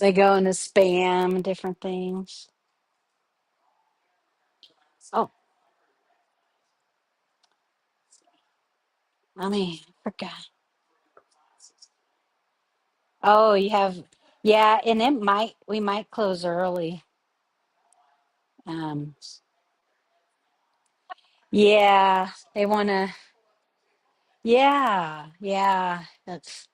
They go into spam and different things. Oh, let me forgot. Oh, you have, yeah, and we might close early. Um, yeah, they want to, yeah, yeah. It's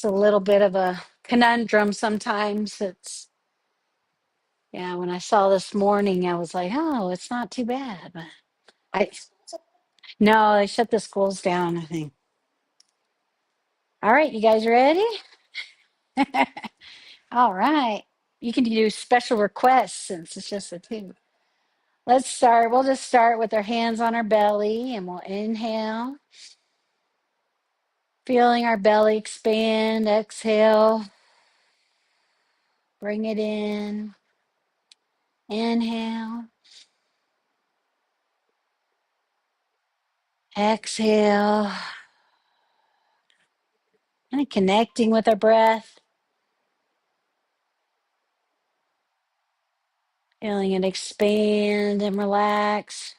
a little bit of a conundrum sometimes. Yeah, when I saw this morning, I was like, oh, it's not too bad. But I, no, they shut the schools down, I think. All right, you guys ready? All right. You can do special requests since it's just the two. Let's start. We'll just start with our hands on our belly and we'll inhale, feeling our belly expand. Exhale, bring it in. Inhale, exhale, and connecting with our breath, feeling it expand and relax.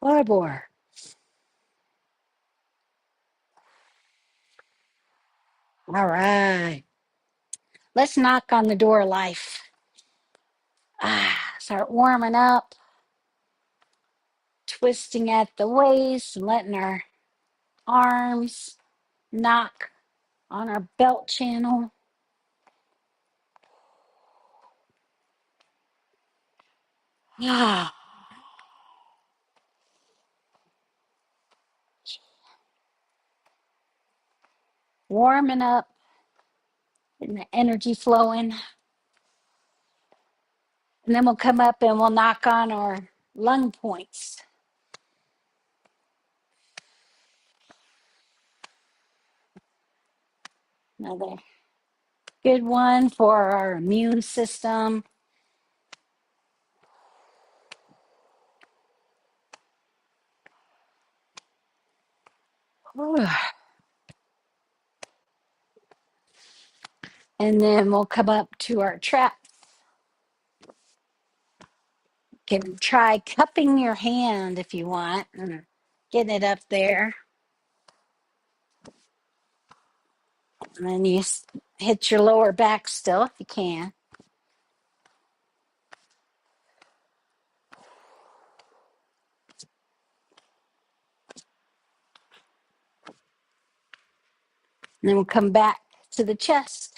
One more. All right. Let's knock on the door of life. Start warming up, twisting at the waist and letting our arms knock on our belt channel. Warming up and the energy flowing. And then we'll come up and we'll knock on our lung points. Another good one for our immune system. And then we'll come up to our trap. You can try cupping your hand if you want and getting it up there. And then you hit your lower back still if you can. And then we'll come back to the chest.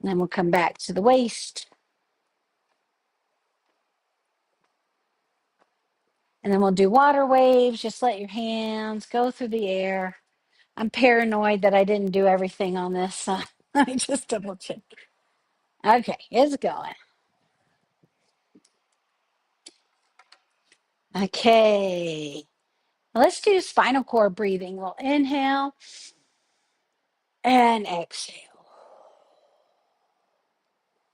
And then we'll come back to the waist. And then we'll do water waves. Just let your hands go through the air. I'm paranoid that I didn't do everything on this. So let me just double check. Okay, it's going. Okay. Let's do spinal cord breathing. We'll inhale and exhale.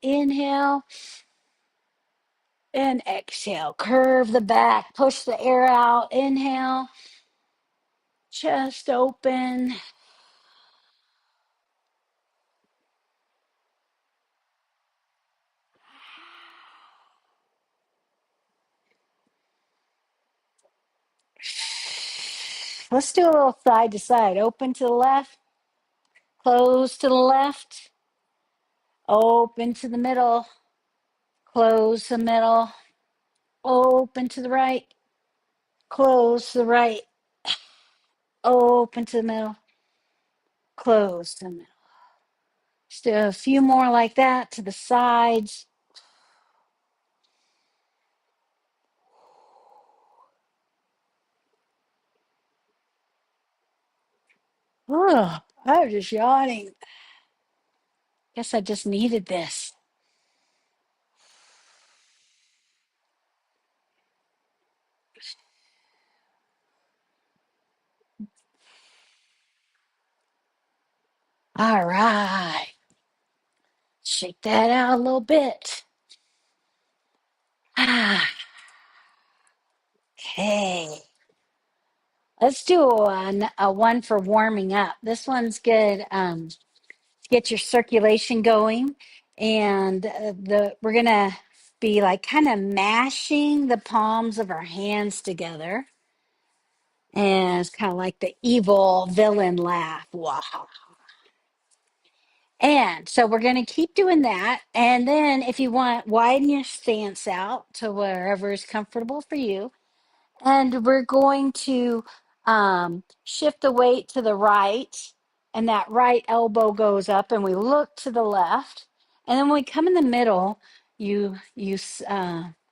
Inhale and exhale. Curve the back. Push the air out. Inhale. Chest open. Let's do a little side to side. Open to the left. Close to the left. Open to the middle. Close the middle. Open to the right. Close to the right. Open to the middle. Close to the middle. Just do a few more like that to the sides. Oh, I'm just yawning. Guess I just needed this. All right. Shake that out a little bit. Ah, okay. Let's do a one for warming up. This one's good to get your circulation going. And we're going to be like kind of mashing the palms of our hands together. And it's kind of like the evil villain laugh. Wow. And so we're going to keep doing that. And then if you want, widen your stance out to wherever is comfortable for you. And we're going to shift the weight to the right, and that right elbow goes up, and we look to the left. And then when we come in the middle, you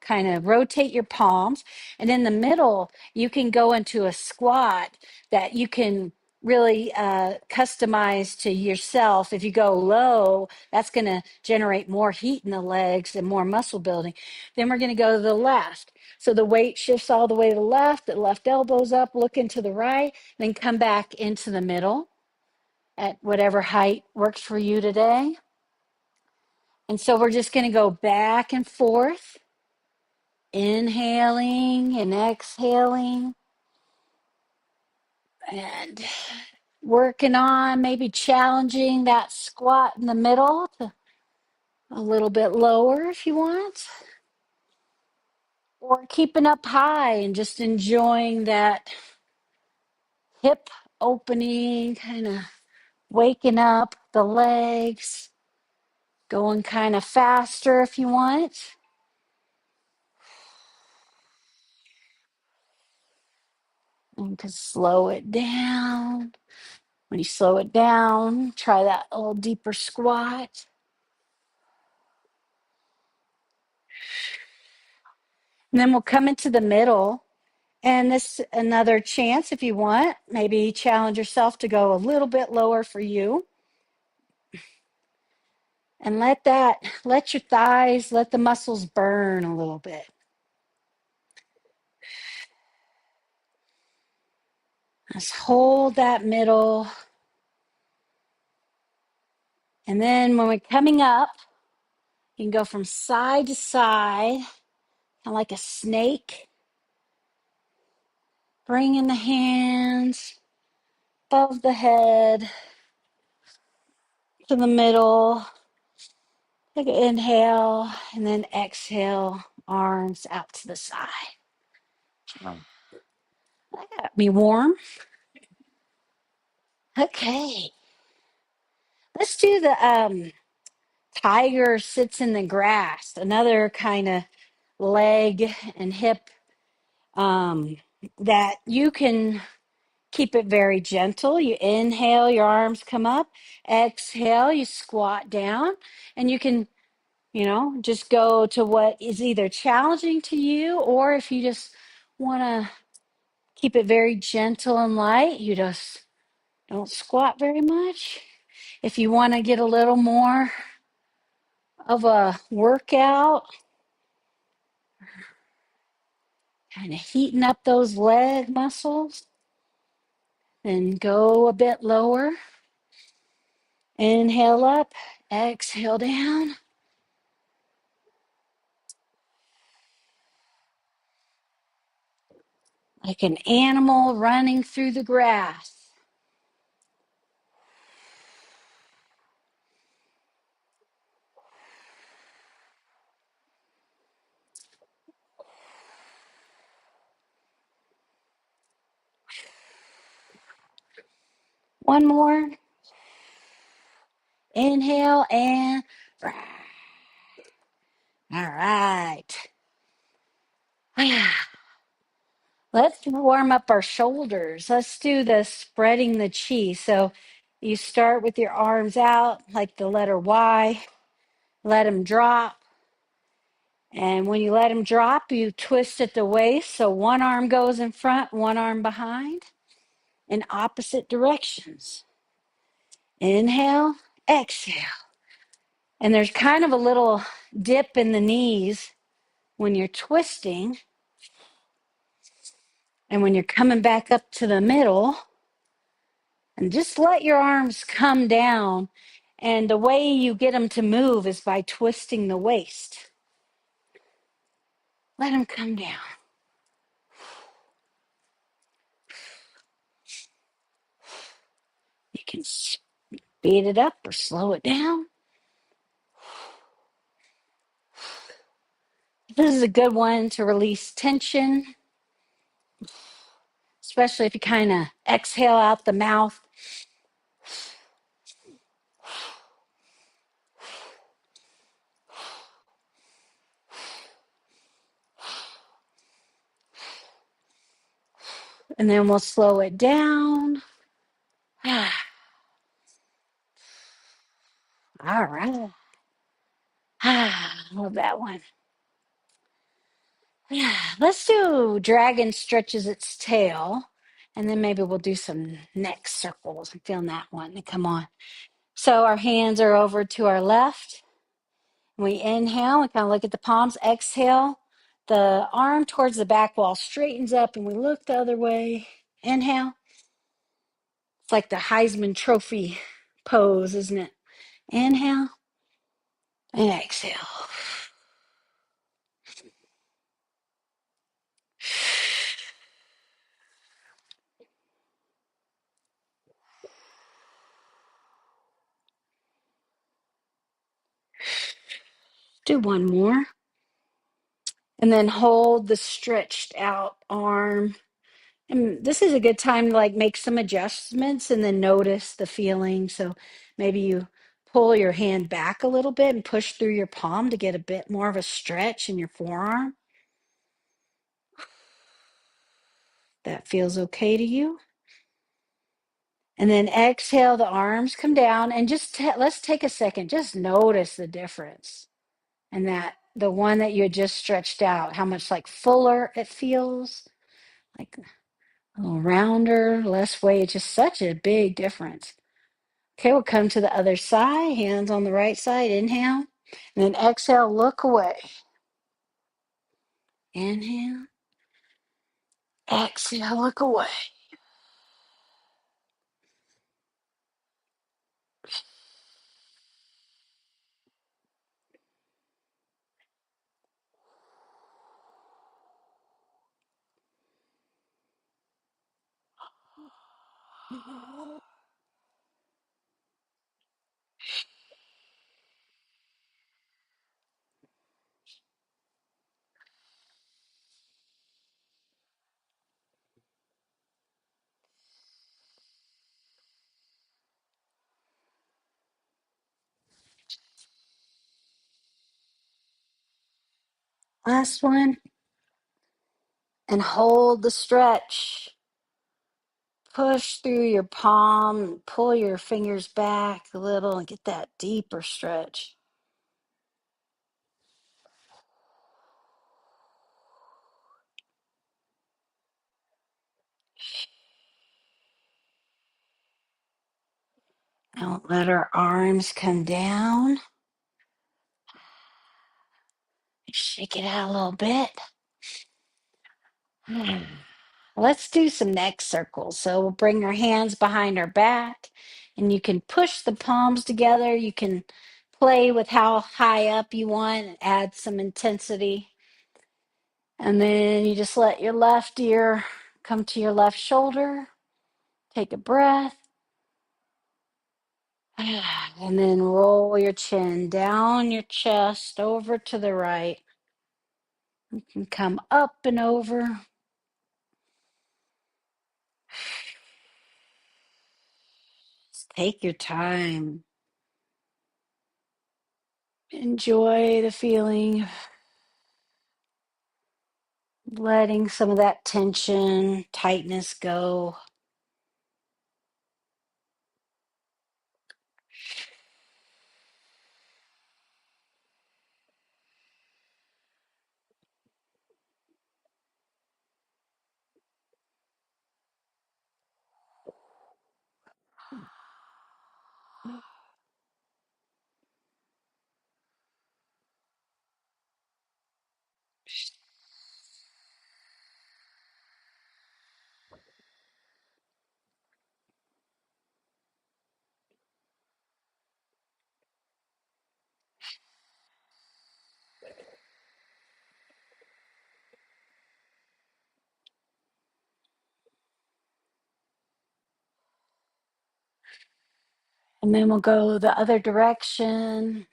kind of rotate your palms, and in the middle, you can go into a squat that you can really customize to yourself. If you go low, that's going to generate more heat in the legs and more muscle building. Then we're going to go to the left. So the weight shifts all the way to the left elbow's up, looking to the right, then come back into the middle at whatever height works for you today. And so we're just going to go back and forth, inhaling and exhaling, and working on maybe challenging that squat in the middle to a little bit lower if you want, or keeping up high and just enjoying that hip opening, kind of waking up the legs, going kind of faster if you want. And you can slow it down. When you slow it down, try that little deeper squat. And then we'll come into the middle. And this another chance if you want. Maybe challenge yourself to go a little bit lower for you. And let your thighs, let the muscles burn a little bit. Just hold that middle. And then when we're coming up, you can go from side to side, kind of like a snake. Bringing the hands above the head to the middle. Take an inhale and then exhale, arms out to the side. That got me warm. Okay. Let's do the tiger sits in the grass, another kind of leg and hip that you can keep it very gentle. You inhale, your arms come up. Exhale, you squat down. And you can, just go to what is either challenging to you, or if you just want to keep it very gentle and light, you just don't squat very much. If you want to get a little more of a workout, kind of heating up those leg muscles, then go a bit lower. Inhale up, exhale down. Like an animal running through the grass. One more. Inhale and all right. Let's warm up our shoulders. Let's do the spreading the chi. So you start with your arms out like the letter Y. Let them drop. And when you let them drop, you twist at the waist. So one arm goes in front, one arm behind, in opposite directions. Inhale, exhale. And there's kind of a little dip in the knees when you're twisting. And when you're coming back up to the middle, and just let your arms come down And the way you get them to move is by twisting the waist. Let them come down. You can speed it up or slow it down. This is a good one to release tension, especially if you kind of exhale out the mouth. And then we'll slow it down. All right. Love that one. Let's do dragon stretches its tail. And then maybe we'll do some neck circles. I'm feeling that one. Come on. So our hands are over to our left. We inhale, we kind of look at the palms. Exhale, the arm towards the back wall straightens up and we look the other way. Inhale. It's like the Heisman Trophy pose, isn't it? Inhale and exhale. Do one more. And then hold the stretched out arm. And this is a good time to like make some adjustments and then notice the feeling. So maybe you pull your hand back a little bit and push through your palm to get a bit more of a stretch in your forearm. That feels okay to you. And then exhale, the arms come down and just let's take a second. Just notice the difference. And that the one that you had just stretched out, how much like fuller it feels, like a little rounder, less weight. Just such a big difference. Okay, we'll come to the other side. Hands on the right side. Inhale. And then exhale, look away. Inhale. Exhale, look away. Last one. And hold the stretch. Push through your palm, pull your fingers back a little and get that deeper stretch. Don't let our arms come down. Shake it out a little bit. Let's do some neck circles. So we'll bring our hands behind our back and you can push the palms together. You can play with how high up you want and add some intensity. And then you just let your left ear come to your left shoulder. Take a breath. And then roll your chin down your chest over to the right. You can come up and over. Just take your time. Enjoy the feeling of letting some of that tension, tightness go. And then we'll go the other direction.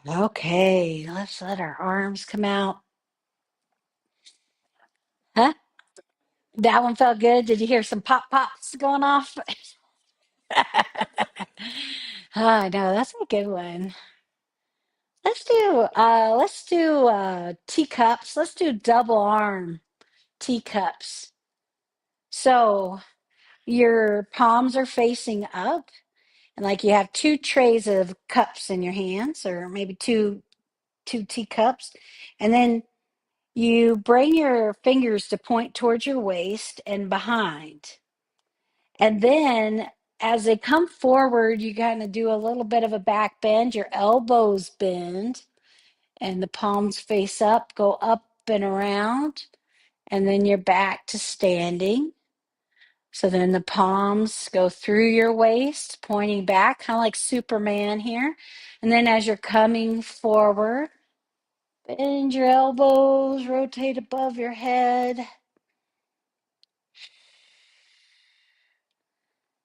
Okay, let's let our arms come out. Huh? That one felt good. Did you hear some pop pops going off? I know that's a good one. Let's do teacups. Let's do double arm teacups. So your palms are facing up, and like you have two trays of cups in your hands, or maybe two teacups, and then you bring your fingers to point towards your waist and behind. And then as they come forward, you kind of do a little bit of a back bend, your elbows bend, and the palms face up, go up and around, and then you're back to standing. So then the palms go through your waist, pointing back, kind of like Superman here. And then as you're coming forward, bend your elbows, rotate above your head.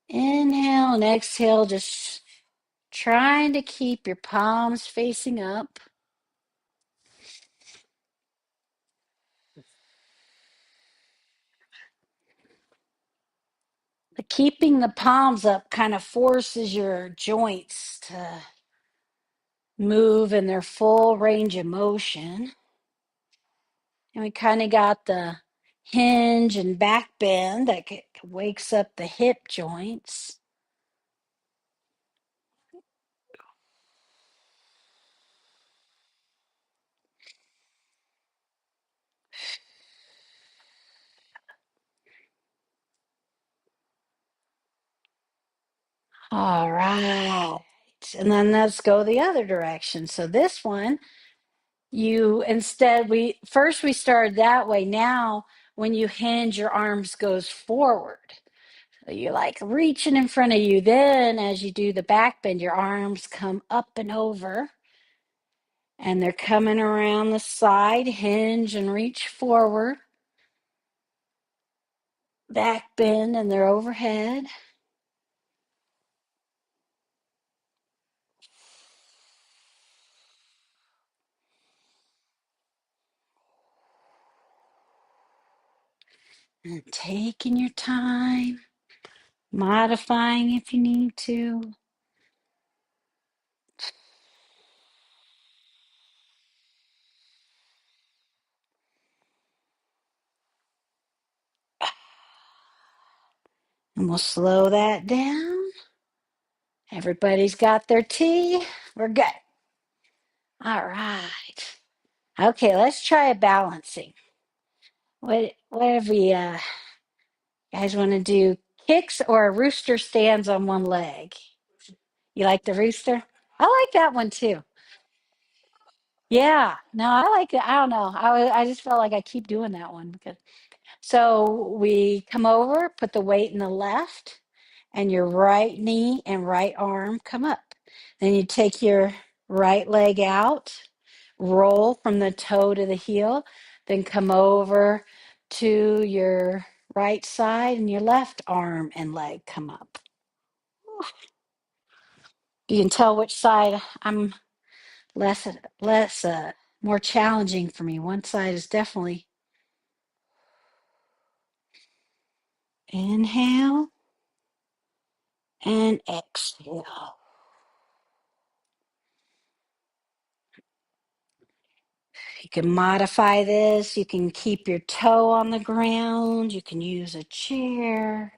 Inhale and exhale, just trying to keep your palms facing up. Keeping the palms up kind of forces your joints to move in their full range of motion. And we kind of got the hinge and back bend that wakes up the hip joints. All right. And then let's go the other direction. So this one, you instead we started that way. Now when you hinge, your arms goes forward. So you're like reaching in front of you. Then as you do the back bend, your arms come up and over, and they're coming around the side, hinge and reach forward, back bend, and they're overhead. And taking your time, modifying if you need to. And we'll slow that down. Everybody's got their tea. We're good. All right. Okay, let's try a balancing. Whatever you guys want to do, kicks or a rooster stands on one leg. You like the rooster? I like that one too. Yeah, no, I like it. I don't know. I just felt like I keep doing that one because so we come over, put the weight in the left, and your right knee and right arm come up. Then you take your right leg out, roll from the toe to the heel, then come over to your right side, and your left arm and leg come up. You can tell which side I'm less more challenging for me. One side is definitely inhale and exhale. You can modify this. You can keep your toe on the ground. You can use a chair.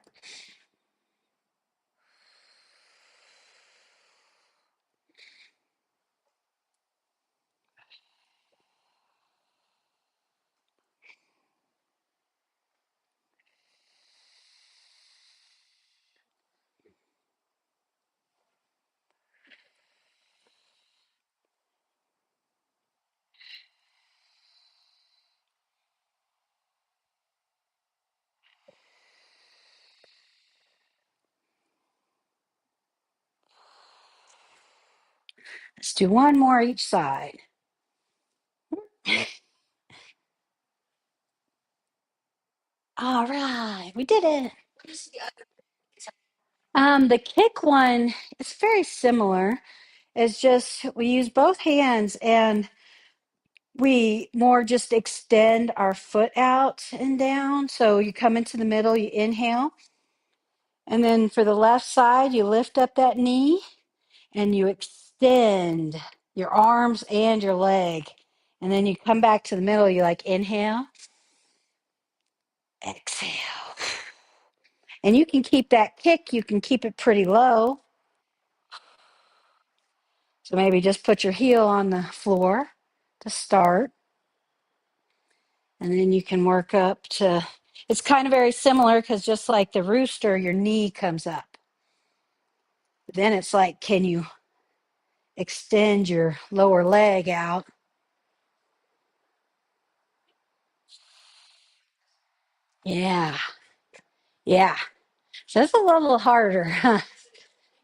Let's do one more each side. All right, we did it. The kick one, it's very similar. It's just we use both hands and we more just extend our foot out and down. So you come into the middle, you inhale, and then for the left side, you lift up that knee and you extend your arms and your leg. And then you come back to the middle, you like inhale, exhale. And you can keep that kick, you can keep it pretty low. So maybe just put your heel on the floor to start. And then you can work up to, it's kind of very similar because just like the rooster, your knee comes up. Then it's like, can you extend your lower leg out? Yeah, yeah. So it's a little harder, huh?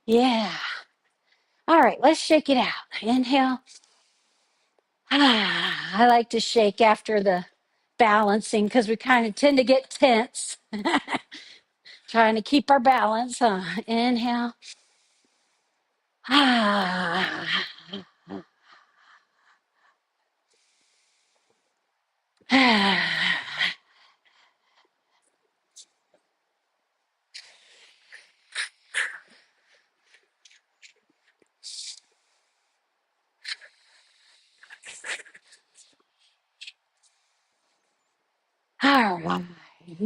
Yeah. All right, let's shake it out. Inhale. I like to shake after the balancing because we kind of tend to get tense. Trying to keep our balance, huh? Inhale. Ah. All right.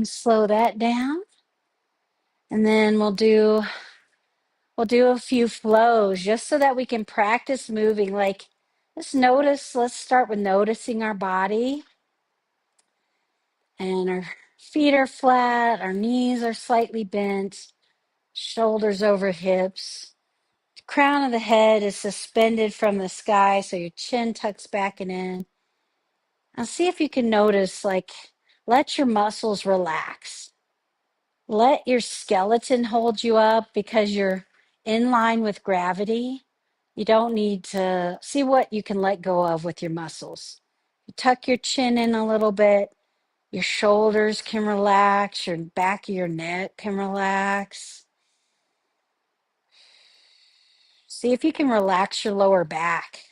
Slow that down. And then we'll do a few flows just so that we can practice moving. Like let's start with noticing our body and our feet are flat, our knees are slightly bent, shoulders over hips. The crown of the head is suspended from the sky, so your chin tucks back and in. Now see if you can notice, like, let your muscles relax. Let your skeleton hold you up because you're in line with gravity. You don't need to see what you can let go of with your muscles. You tuck your chin in a little bit. Your shoulders can relax. Your back of your neck can relax. See if you can relax your lower back.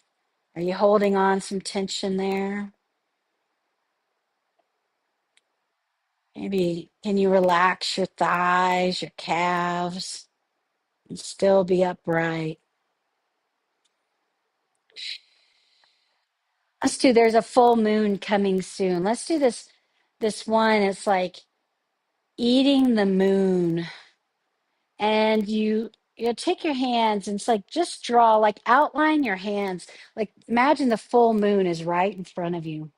Are you holding on some tension there? Maybe can you relax your thighs, your calves, and still be upright? Let's do, there's a full moon coming soon. Let's do this one. It's like eating the moon. And you take your hands and it's like just draw, like outline your hands. Like imagine the full moon is right in front of you.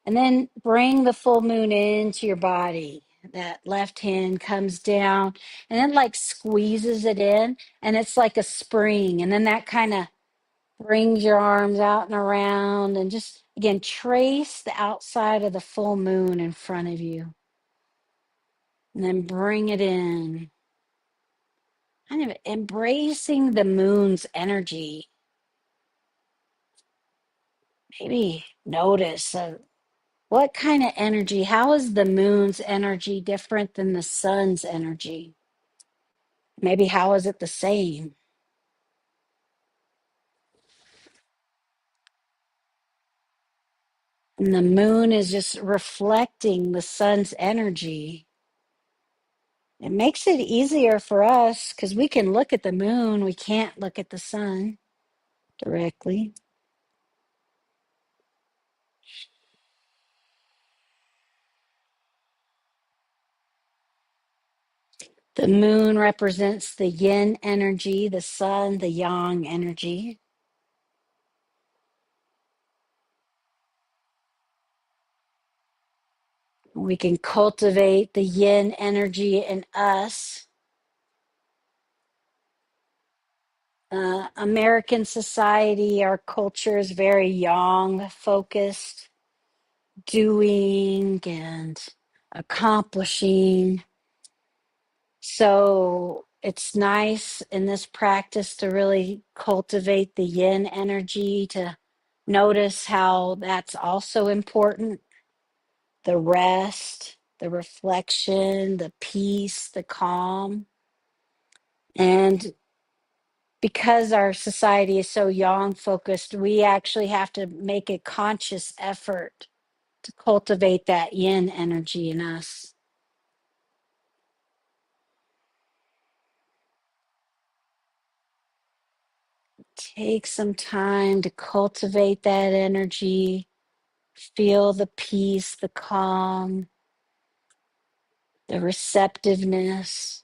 And then bring the full moon into your body. That left hand comes down and then like squeezes it in and it's like a spring. And then that kind of brings your arms out and around and just again trace the outside of the full moon in front of you. And then bring it in. Kind of embracing the moon's energy. Maybe notice what kind of energy, how is the moon's energy different than the sun's energy? Maybe how is it the same? And the moon is just reflecting the sun's energy. It makes it easier for us because we can look at the moon. We can't look at the sun directly. The moon represents the yin energy, the sun, the yang energy. We can cultivate the yin energy in us. American society, our culture is very yang focused, doing and accomplishing. So it's nice in this practice to really cultivate the yin energy, to notice how that's also important. The rest, the reflection, the peace, the calm. And because our society is so yang focused, we actually have to make a conscious effort to cultivate that yin energy in us. Take some time to cultivate that energy, feel the peace, the calm, the receptiveness,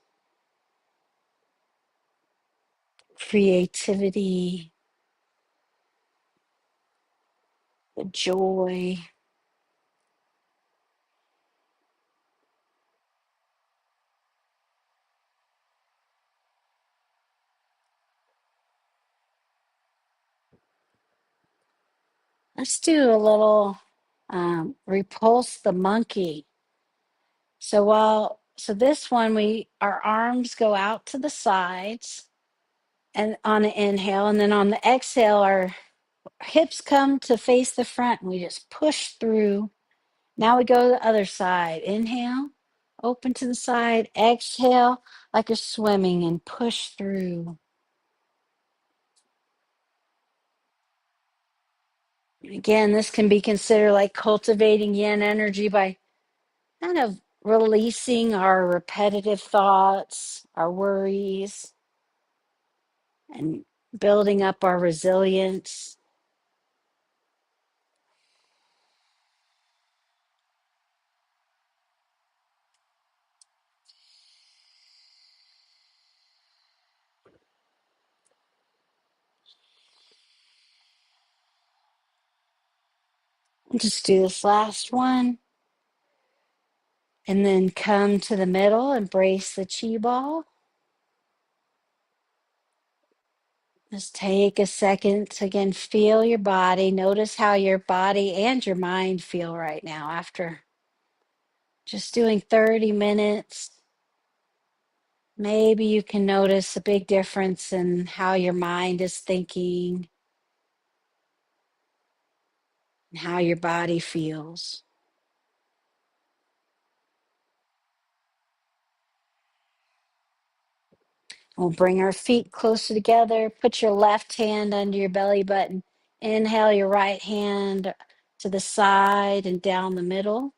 creativity, the joy. Let's do a little repulse the monkey. So this one, our arms go out to the sides and on an inhale, and then on the exhale, our hips come to face the front and we just push through. Now we go to the other side. Inhale, open to the side, exhale like you're swimming and push through. Again, this can be considered like cultivating yin energy by kind of releasing our repetitive thoughts, our worries, and building up our resilience. Just do this last one. And then come to the middle, embrace the chi ball. Just take a second to again feel your body. Notice how your body and your mind feel right now after just doing 30 minutes. Maybe you can notice a big difference in how your mind is thinking and how your body feels. We'll bring our feet closer together. Put your left hand under your belly button. Inhale your right hand to the side and down the middle.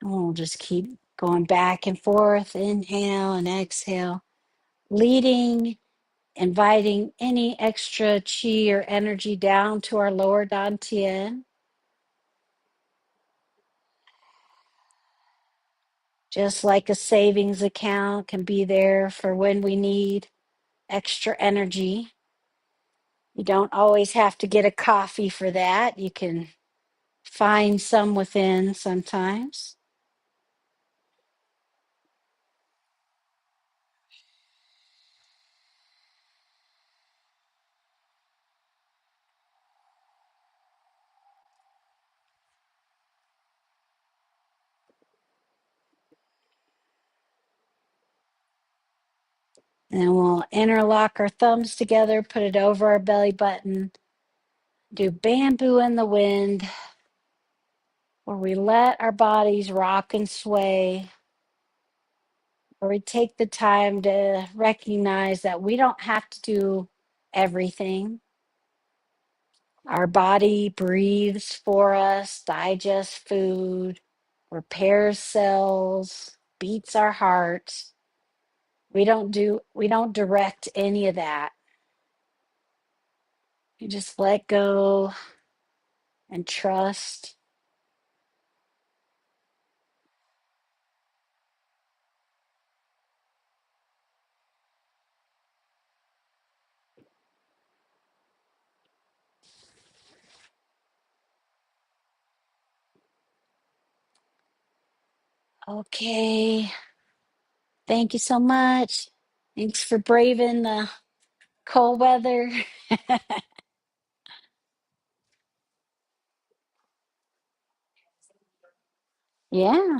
And we'll just keep going back and forth. Inhale and exhale. Leading, inviting any extra chi or energy down to our lower dantian. Just like a savings account can be there for when we need extra energy. You don't always have to get a coffee for that. You can find some within sometimes. And then we'll interlock our thumbs together, put it over our belly button, do bamboo in the wind, where we let our bodies rock and sway, where we take the time to recognize that we don't have to do everything. Our body breathes for us, digests food, repairs cells, beats our heart. We don't direct any of that. You just let go and trust. Okay. Thank you so much. Thanks for braving the cold weather. Yeah.